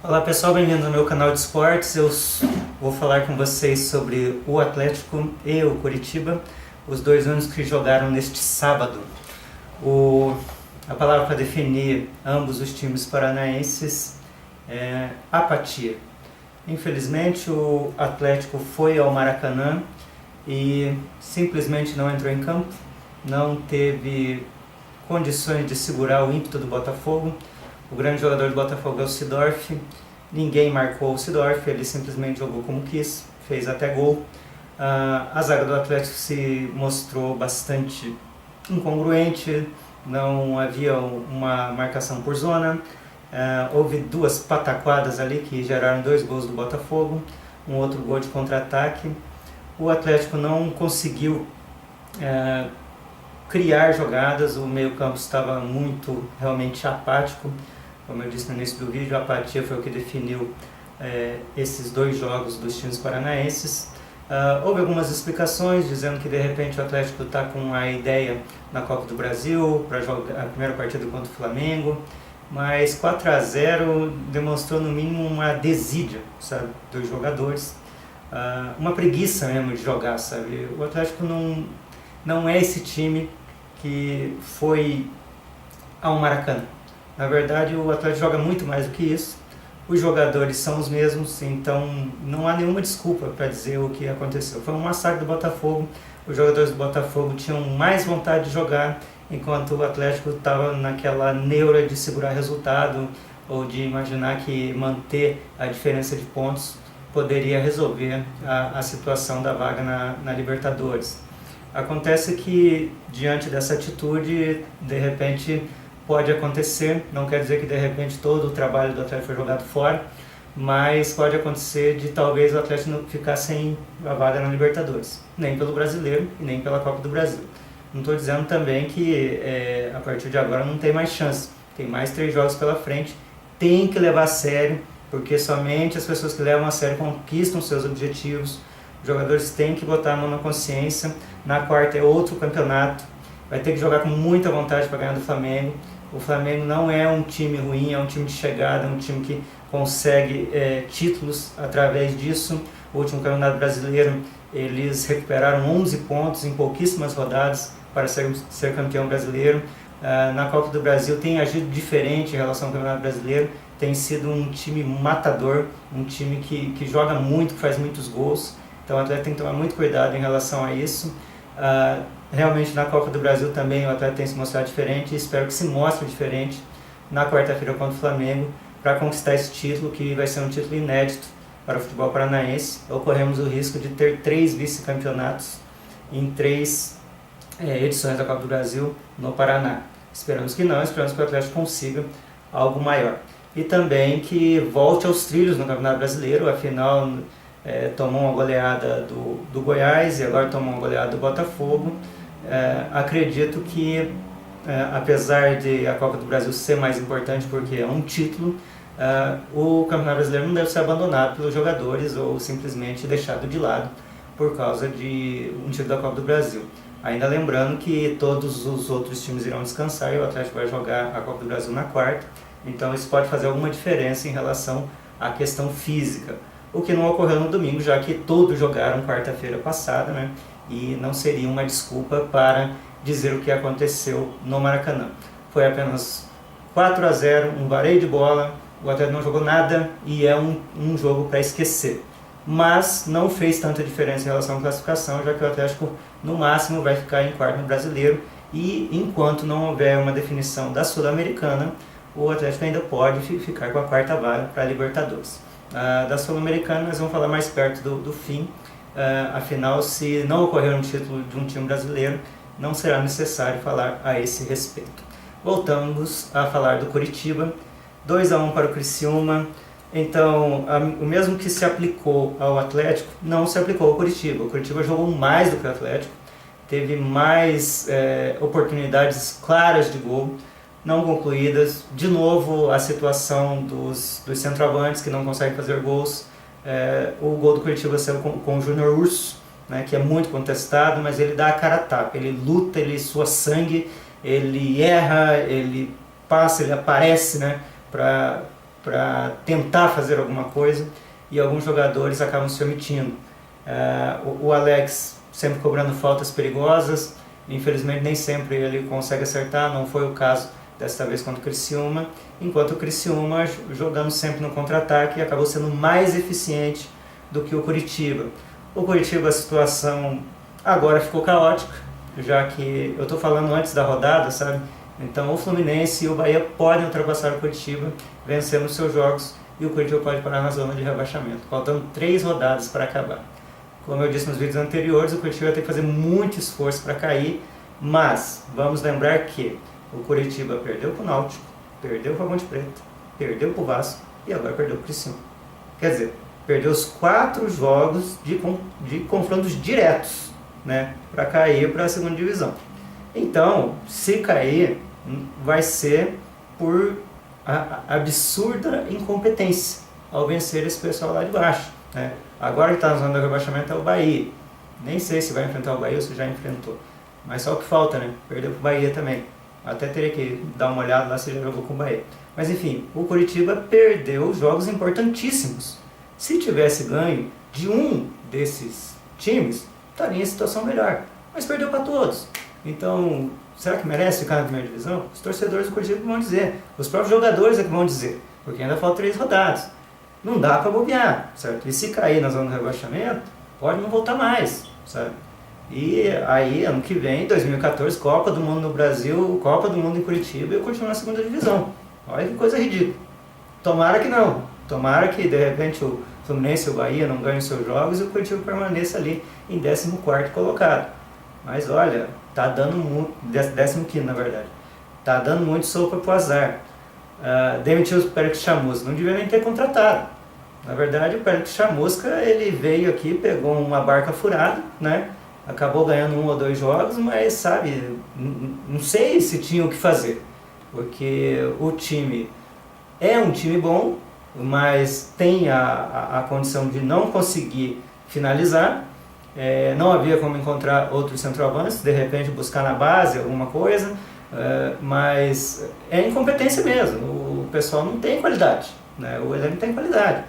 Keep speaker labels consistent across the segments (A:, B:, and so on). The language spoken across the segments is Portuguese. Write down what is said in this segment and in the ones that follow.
A: Olá pessoal, bem-vindos ao meu canal de esportes. Eu vou falar com vocês sobre o Atlético e o Coritiba, os dois únicos que jogaram neste sábado. A palavra para definir ambos os times paranaenses é apatia. Infelizmente o Atlético foi ao Maracanã e simplesmente não entrou em campo, não teve condições de segurar o ímpeto do Botafogo. O grande jogador do Botafogo é o Seedorf. Ninguém marcou o Seedorf, ele simplesmente jogou como quis, fez até gol. A zaga do Atlético se mostrou bastante incongruente, não havia uma marcação por zona. Houve duas pataquadas ali que geraram 2 gols do Botafogo, um outro gol de contra-ataque. O Atlético não conseguiu criar jogadas, o meio-campo estava realmente apático. Como eu disse no início do vídeo, a apatia foi o que definiu esses 2 jogos dos times paranaenses. Houve algumas explicações dizendo que de repente o Atlético está com a ideia na Copa do Brasil para jogar a primeira partida contra o Flamengo, mas 4-0 demonstrou no mínimo uma desídia, sabe, dos jogadores, uma preguiça mesmo de jogar, sabe. O Atlético não é esse time que foi ao Maracanã. Na verdade, o Atlético joga muito mais do que isso. Os jogadores são os mesmos, então não há nenhuma desculpa para dizer o que aconteceu. Foi um massacre do Botafogo. Os jogadores do Botafogo tinham mais vontade de jogar, enquanto o Atlético estava naquela neura de segurar resultado ou de imaginar que manter a diferença de pontos poderia resolver a situação da vaga na Libertadores. Acontece que, diante dessa atitude, de repente pode acontecer, não quer dizer que de repente todo o trabalho do Atlético foi jogado fora, mas pode acontecer de talvez o Atlético não ficar sem a vaga na Libertadores, nem pelo Brasileiro e nem pela Copa do Brasil. Não estou dizendo também que a partir de agora não tem mais chance, tem mais 3 jogos pela frente, tem que levar a sério, porque somente as pessoas que levam a sério conquistam seus objetivos. Os jogadores têm que botar a mão na consciência. Na quarta é outro campeonato, vai ter que jogar com muita vontade para ganhar do Flamengo. O Flamengo não é um time ruim, é um time de chegada, é um time que consegue títulos através disso. O último campeonato brasileiro eles recuperaram 11 pontos em pouquíssimas rodadas para ser campeão brasileiro. Na Copa do Brasil tem agido diferente em relação ao campeonato brasileiro, tem sido um time matador, um time que joga muito, que faz muitos gols. Então o atleta tem que tomar muito cuidado em relação a isso. Realmente na Copa do Brasil também o atleta tem se mostrado diferente, e espero que se mostre diferente na quarta-feira contra o Flamengo para conquistar esse título, que vai ser um título inédito para o futebol paranaense. Corremos o risco de ter 3 vice-campeonatos em 3 edições da Copa do Brasil no Paraná. Esperamos que não, esperamos que o Atlético consiga algo maior. E também que volte aos trilhos no Campeonato Brasileiro, afinal tomou uma goleada do Goiás e agora tomou uma goleada do Botafogo. Acredito que, apesar de a Copa do Brasil ser mais importante porque é um título, o Campeonato Brasileiro não deve ser abandonado pelos jogadores ou simplesmente deixado de lado por causa de um título da Copa do Brasil. Ainda lembrando que todos os outros times irão descansar e o Atlético vai jogar a Copa do Brasil na quarta, então isso pode fazer alguma diferença em relação à questão física, o que não ocorreu no domingo, já que todos jogaram quarta-feira passada, né? E não seria uma desculpa para dizer o que aconteceu no Maracanã. Foi apenas 4-0, um vareio de bola, o Atlético não jogou nada e é um jogo para esquecer. Mas não fez tanta diferença em relação à classificação, já que o Atlético no máximo vai ficar em quarto no Brasileiro, e enquanto não houver uma definição da Sul-Americana, o Atlético ainda pode ficar com a quarta vaga para a Libertadores. Da Sul-Americana nós vamos falar mais perto do fim, afinal, se não ocorrer um título de um time brasileiro, não será necessário falar a esse respeito. Voltamos a falar do Coritiba, 2-1 para o Criciúma. Então, o mesmo que se aplicou ao Atlético, não se aplicou ao Coritiba. O Coritiba jogou mais do que o Atlético, teve mais oportunidades claras de gol, não concluídas. De novo, a situação dos centroavantes que não conseguem fazer gols. O gol do Coritiba saiu com o Júnior Urso, né, que é muito contestado, mas ele dá a cara a tapa, ele luta, ele sua sangue, ele erra, ele passa, ele aparece, né, para para tentar fazer alguma coisa e alguns jogadores acabam se omitindo. O Alex sempre cobrando faltas perigosas, infelizmente nem sempre ele consegue acertar, não foi o caso desta vez contra o Criciúma, enquanto o Criciúma, jogando sempre no contra-ataque, acabou sendo mais eficiente do que o Curitiba. O Curitiba, a situação agora ficou caótica, já que eu estou falando antes da rodada, sabe? Então o Fluminense e o Bahia podem ultrapassar o Curitiba, vencendo os seus jogos, e o Curitiba pode parar na zona de rebaixamento, faltando 3 rodadas para acabar. Como eu disse nos vídeos anteriores, o Curitiba vai ter que fazer muito esforço para cair, mas vamos lembrar que o Curitiba perdeu para o Náutico, perdeu para a Ponte Preta, perdeu para o Vasco e agora perdeu para o Criciúma. Quer dizer, perdeu os 4 jogos de confrontos diretos, né, para cair para a segunda divisão. Então, se cair, vai ser por absurda incompetência ao vencer esse pessoal lá de baixo, né? Agora que está na zona do rebaixamento é o Bahia. Nem sei se vai enfrentar o Bahia ou se já enfrentou. Mas só o que falta, né? Perdeu para o Bahia também. Até teria que dar uma olhada lá se já jogou com o Bahia. Mas enfim, o Curitiba perdeu jogos importantíssimos. Se tivesse ganho de um desses times, estaria em situação melhor. Mas perdeu para todos. Então, será que merece ficar na primeira divisão? Os torcedores do Curitiba vão dizer. Os próprios jogadores é que vão dizer. Porque ainda faltam 3 rodadas. Não dá para bobear, certo? E se cair na zona do rebaixamento, pode não voltar mais, sabe? E aí, ano que vem, 2014, Copa do Mundo no Brasil, Copa do Mundo em Curitiba, e eu continuo na segunda divisão. Olha que coisa ridícula. Tomara que não. Tomara que, de repente, o Fluminense e o Bahia não ganhem seus jogos e o Curitiba permaneça ali em 14º colocado. Mas olha, tá dando muito... 15º, na verdade. Tá dando muito sopa pro azar. Demitiu o Pérez Chamusca, não devia nem ter contratado. Na verdade, o Pérez Chamusca, ele veio aqui, pegou uma barca furada, né? Acabou ganhando 1 ou 2 jogos, mas sabe, não sei se tinha o que fazer, porque o time é um time bom, mas tem a condição de não conseguir finalizar. Não havia como encontrar outros centroavantes, de repente buscar na base alguma coisa, mas é incompetência mesmo. O pessoal não tem qualidade, né? O elenco tem qualidade.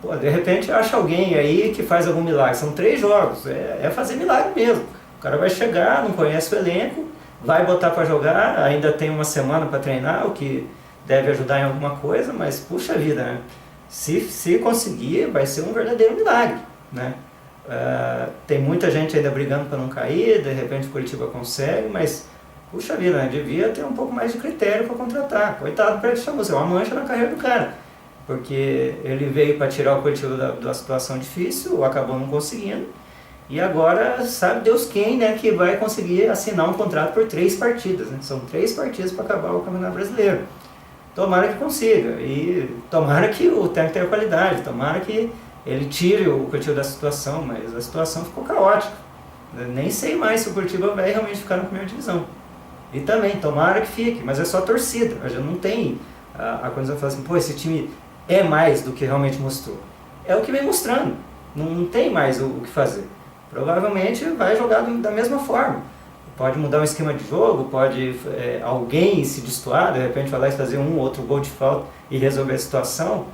A: Pô, de repente acha alguém aí que faz algum milagre. São 3 jogos, é fazer milagre mesmo. O cara vai chegar, não conhece o elenco, vai botar para jogar, ainda tem uma semana para treinar, o que deve ajudar em alguma coisa, mas puxa vida, né? Se conseguir, vai ser um verdadeiro milagre, né? Tem muita gente ainda brigando para não cair, de repente o Curitiba consegue, mas puxa vida, né? Devia ter um pouco mais de critério para contratar. Coitado do Pérez Chamusca, é uma mancha na carreira do cara, porque ele veio para tirar o Curitiba da situação difícil, acabou não conseguindo, e agora sabe Deus quem, né, que vai conseguir assinar um contrato por 3 partidas, né? São 3 partidas para acabar o Campeonato Brasileiro. Tomara que consiga, e tomara que o técnico tenha qualidade, tomara que ele tire o Curitiba da situação, mas a situação ficou caótica. Nem sei mais se o Curitiba vai realmente ficar na primeira divisão. E também, tomara que fique, mas é só torcida, a gente não tem a condição de falar assim, pô, esse time é mais do que realmente mostrou. É o que vem mostrando, não tem mais o que fazer. Provavelmente vai jogar da mesma forma. Pode mudar o esquema de jogo, pode alguém se destoar, de repente vai lá e fazer um ou outro gol de falta e resolver a situação.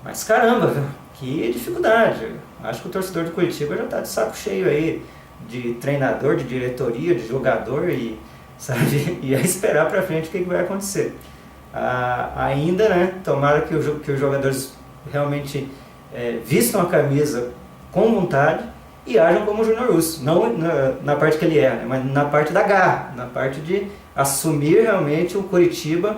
A: Mas caramba, viu? Que dificuldade. Acho que o torcedor do Curitiba já está de saco cheio aí de treinador, de diretoria, de jogador e, sabe, e a esperar para frente o que vai acontecer. Ainda, né, tomara que os jogadores realmente vistam a camisa com vontade e ajam como o Júnior Urso, não na parte que ele né, mas na parte da garra, na parte de assumir realmente o Curitiba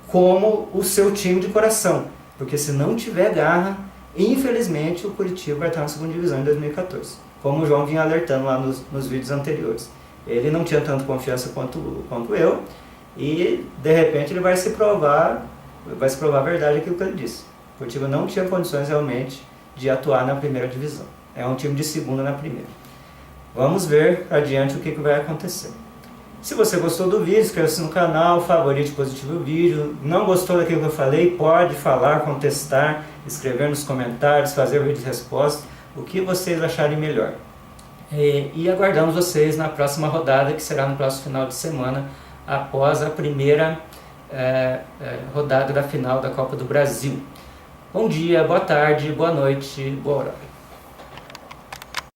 A: como o seu time de coração, porque se não tiver garra, infelizmente o Curitiba vai estar na segunda divisão em 2014, como o João vinha alertando lá nos vídeos anteriores. Ele não tinha tanta confiança quanto eu, e de repente ele vai se provar a verdade aquilo que ele disse. O Curitiba não tinha condições realmente de atuar na primeira divisão. É um time de segunda na primeira. Vamos ver adiante o que vai acontecer. Se você gostou do vídeo, inscreva-se no canal, favorite, positivo o vídeo. Não gostou daquilo que eu falei, pode falar, contestar, escrever nos comentários, fazer o vídeo de resposta, o que vocês acharem melhor. E aguardamos vocês na próxima rodada, que será no próximo final de semana, após a primeira rodada da final da Copa do Brasil. Bom dia, boa tarde, boa noite, boa hora.